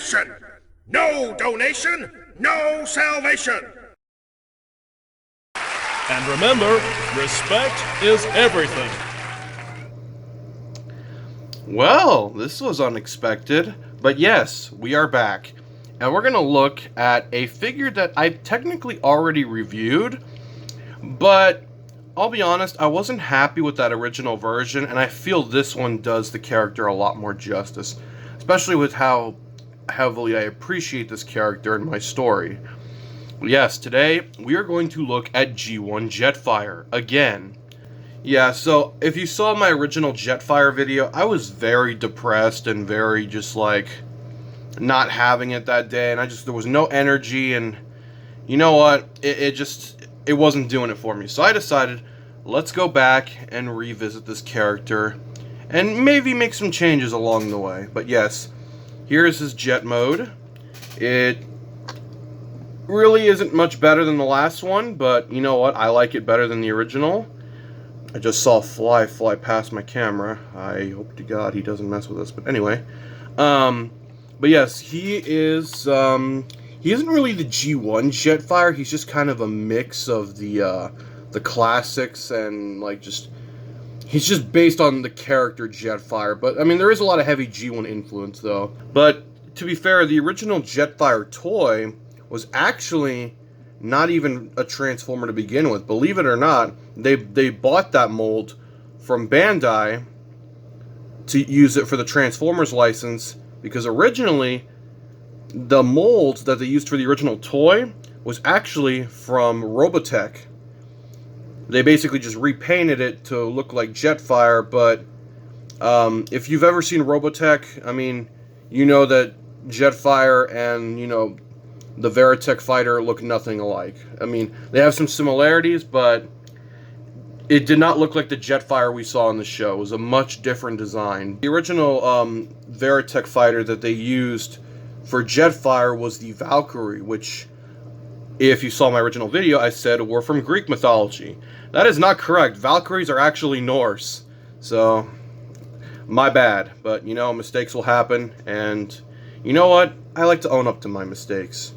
nation! No donation, no salvation! And remember, respect is everything. Well, this was unexpected, but yes, we are back. And we're going to look at a figure that I've technically already reviewed, but I'll be honest, I wasn't happy with that original version, and I feel this one does the character a lot more justice, especially with how heavily I appreciate this character in my story. Yes, today we are going to look at G1 Jetfire again. Yeah, so if you saw my original Jetfire video, I was very depressed and very just like not having it that day, and there was no energy, and you know what, it wasn't doing it for me. So I decided, let's go back and revisit this character and maybe make some changes along the way. But yes, here's his jet mode. It really isn't much better than the last one, but you know what, I like it better than the original. I just saw a fly past my camera. I hope to God he doesn't mess with us. But anyway, but yes, he is. He isn't really the G1 Jetfire. He's just kind of a mix of the classics and like he's just based on the character Jetfire. But I mean, there is a lot of heavy G1 influence though. But to be fair, the original Jetfire toy was actually not even a Transformer to begin with. Believe it or not, they bought that mold from Bandai to use it for the Transformers license, because originally the mold that they used for the original toy was actually from Robotech. They basically just repainted it to look like Jetfire, but if you've ever seen Robotech, I mean, you know that Jetfire and, you know, the Veritech fighter look nothing alike. I mean, they have some similarities, but it did not look like the Jetfire we saw in the show. It was a much different design. The original Veritech fighter that they used for Jetfire was the Valkyrie, which, if you saw my original video, I said were from Greek mythology. That is not correct. Valkyries are actually Norse. So, my bad. But, you know, mistakes will happen, and you know what? I like to own up to my mistakes.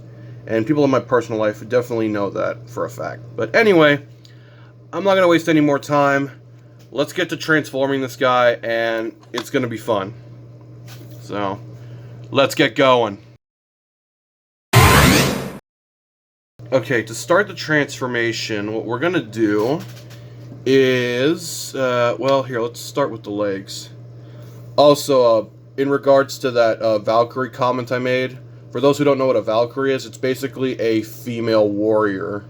And people in my personal life definitely know that for a fact. But anyway, I'm not going to waste any more time. Let's get to transforming this guy, and it's going to be fun. So, let's get going. Okay, to start the transformation, what we're going to do is, well, here, let's start with the legs. Also, in regards to that Valkyrie comment I made, for those who don't know what a Valkyrie is, it's basically a female warrior,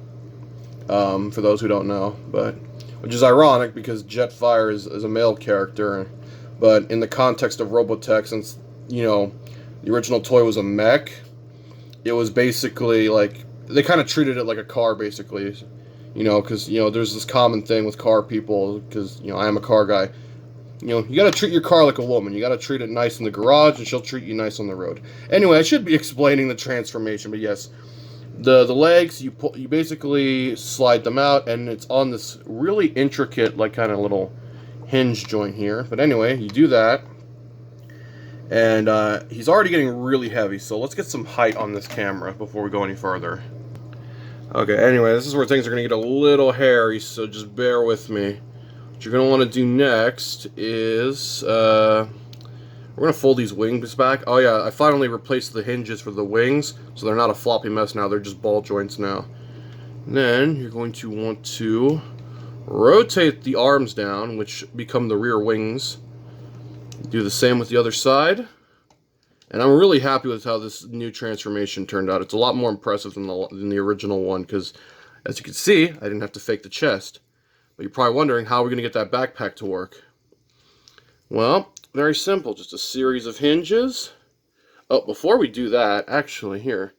for those who don't know, but which is ironic because Jetfire is a male character, but in the context of Robotech, since, you know, the original toy was a mech, it was basically like, they kind of treated it like a car, basically, you know, because, you know, there's this common thing with car people, because, you know, I am a car guy. You know, you gotta treat your car like a woman. You gotta treat it nice in the garage, and she'll treat you nice on the road. Anyway, I should be explaining the transformation, but yes, the legs, you basically slide them out, and it's on this really intricate, like, kind of little hinge joint here. But anyway, you do that, and he's already getting really heavy, so let's get some height on this camera before we go any further. Okay, anyway, this is where things are gonna get a little hairy, so just bear with me. What you're going to want to do next is, we're going to fold these wings back. Oh yeah, I finally replaced the hinges for the wings, so they're not a floppy mess now, they're just ball joints now. And then, you're going to want to rotate the arms down, which become the rear wings. Do the same with the other side. And I'm really happy with how this new transformation turned out. It's a lot more impressive than the original one, because, as you can see, I didn't have to fake the chest. But you're probably wondering, how are we going to get that backpack to work? Well, very simple. Just a series of hinges. Oh, before we do that, actually, here.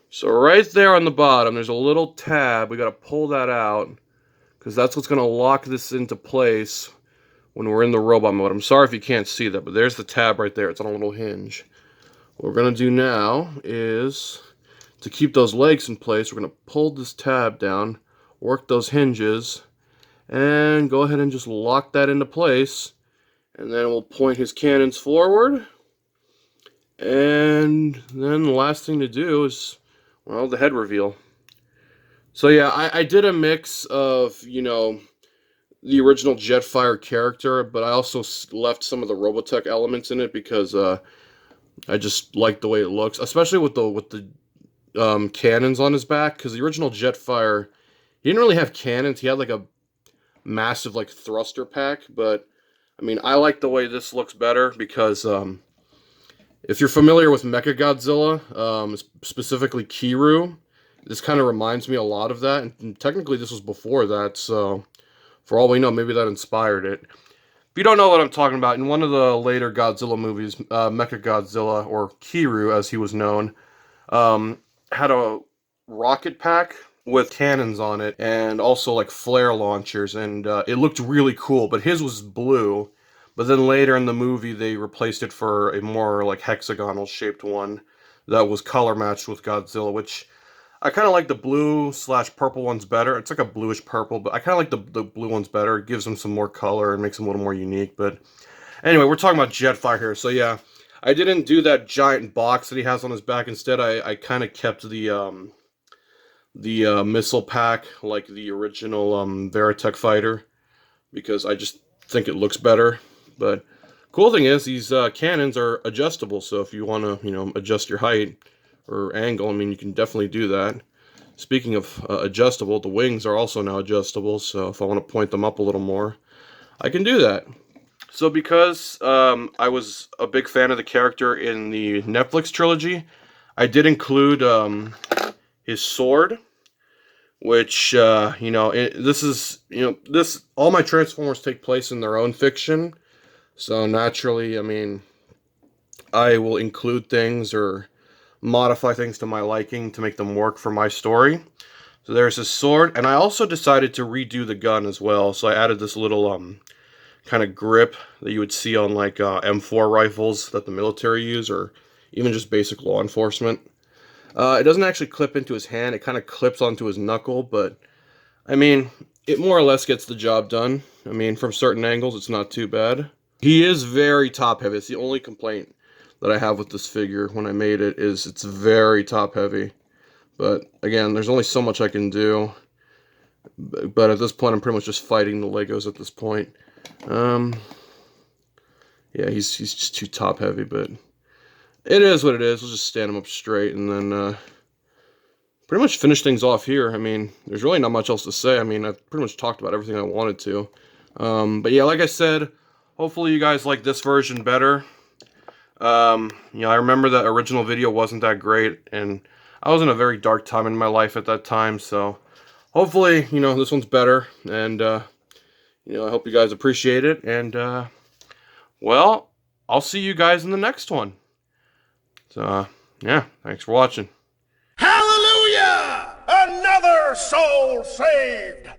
So right there on the bottom, there's a little tab. We got to pull that out, because that's what's going to lock this into place when we're in the robot mode. I'm sorry if you can't see that, but there's the tab right there. It's on a little hinge. What we're going to do now is, to keep those legs in place, we're going to pull this tab down, work those hinges, and go ahead and just lock that into place. And then we'll point his cannons forward. And then the last thing to do is, well, the head reveal. So yeah, I did a mix of, the original Jetfire character, but I also left some of the Robotech elements in it because I just like the way it looks, especially with the cannons on his back. Because the original Jetfire, he didn't really have cannons. He had like a massive like thruster pack. But I mean, I like the way this looks better because if you're familiar with Mechagodzilla, specifically Kiru, this kind of reminds me a lot of that. And technically, this was before that, so for all we know, maybe that inspired it. If you don't know what I'm talking about, in one of the later Godzilla movies, Mechagodzilla, or Kiru as he was known, had a rocket pack with cannons on it and also like flare launchers, and it looked really cool, but his was blue. But then later in the movie, they replaced it for a more like hexagonal shaped one that was color matched with Godzilla, which I kind of like the blue/purple ones better. It's like a bluish purple, but I kind of like the blue ones better. It gives them some more color and makes them a little more unique. But anyway, we're talking about Jetfire here. So yeah, I didn't do that giant box that he has on his back. Instead, I kind of kept the missile pack like the original Veritech fighter because I just think it looks better. But cool thing is these cannons are adjustable. So if you want to adjust your height or angle, I mean, you can definitely do that. Speaking of adjustable, the wings are also now adjustable, so if I want to point them up a little more, I can do that. So because I was a big fan of the character in the Netflix trilogy, I did include his sword, which, all my Transformers take place in their own fiction, so naturally, I mean, I will include things or modify things to my liking to make them work for my story. So there's his sword, and I also decided to redo the gun as well. So I added this little kind of grip that you would see on like M4 rifles that the military use, or even just basic law enforcement. It doesn't actually clip into his hand; it kind of clips onto his knuckle, but I mean, it more or less gets the job done. I mean, from certain angles, it's not too bad. He is very top heavy. It's the only complaint that I have with this figure when I made it is it's very top heavy. But again, there's only so much I can do. But at this point, I'm pretty much just fighting the Legos at this point. Yeah, he's just too top heavy, but it is what it is. We'll just stand him up straight and then pretty much finish things off here. I mean, there's really not much else to say. I mean, I've pretty much talked about everything I wanted to. But yeah, like I said, hopefully you guys like this version better. I remember the original video wasn't that great, and I was in a very dark time in my life at that time, so hopefully, this one's better, and, I hope you guys appreciate it, and, well, I'll see you guys in the next one. So, yeah, thanks for watching. Hallelujah! Another soul saved!